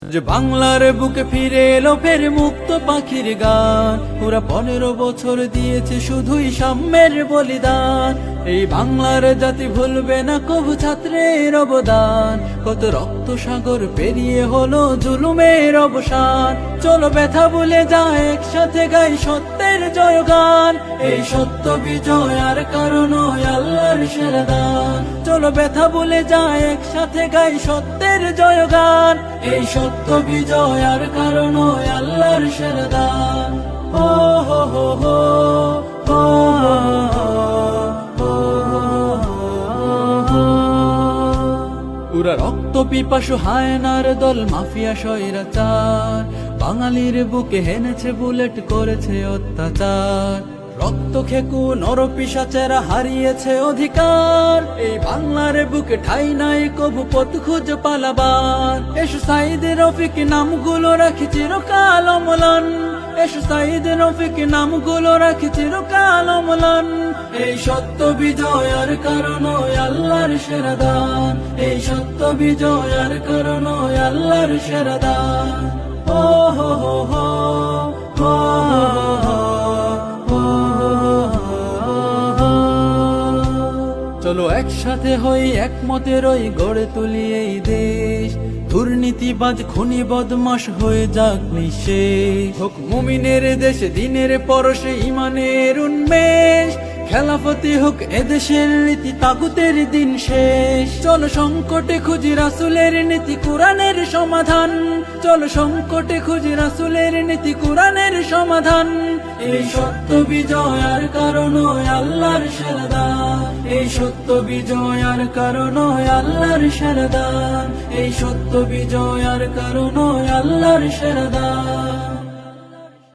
যে বাংলার বুকে ফিরে এলো ফের মুক্ত পাখির গান। পুরা 15 বছর দিয়েছে শুধুই সাম্যের বলিদান। এই বাংলার জাতি ভুলবে না কবু ছাত্রের অবদান। কত রক্ত সাগর পেরিয়ে হলো জুলুমের অবসান। চলো ব্যথা ভুলে যায় একসাথে গাই সত্যের জয়গান। এই সত্য বিজয় আর কারণ আল্লাহর সেরা দান। চলো ব্যথা ভুলে যায় একসাথে গাই সত্যের জয়গান। এই সত্য বিজয় আর কারণ আল্লাহর সেরা দান। ও হো হো হো হো পুরা রক্ত পিপাসু হায়নার দল মাফিয়া স্বৈরাচার। বাঙালির বুকে হেনেছে বুলেট করেছে অত্যাচার। রক্ত খেকু নরপিশাচেরা হারিয়েছে অধিকার। এই বাংলার বুকে ঠাই নাই কবু পথ খুঁজে পালাবার। এসো সাইদ রফিক নামগুলো রাখি চিরকাল অমলান। এসো সাইদ রফিক নামগুলো রাখি চিরকাল অমলান। এই সত্য বিজয় আর কারণ আল্লাহর সেরা দান। এই সত্য বিজয় আর কারণ আল্লাহর সেরা দান। ও হো হো হো হো চলো একসাথে হই একমতে রই গড়ে তুলি এই দেশ। দুর্নীতিবাজ খুনি বদমাশ হয়ে যাক নিঃশেষ। হোক মুমিনের দেশে দিনের পরশে ইমানের উন্মেষ। খেলাফতি হোক এদেশের নীতি তাগুতের দিন শেষ। চলো সংকটে খুঁজি রাসূলের নীতি কোরআনের সমাধান। চলো সংকটে খুঁজি রাসূলের নীতি কোরআনের সমাধান। এই সত্য বিজয় আর কারণ আল্লাহর সেরা দান। এই সত্য বিজয় আর কারণ আল্লাহর সেরা দান। এই সত্য বিজয় আর কারণ আল্লাহর সেরা দান।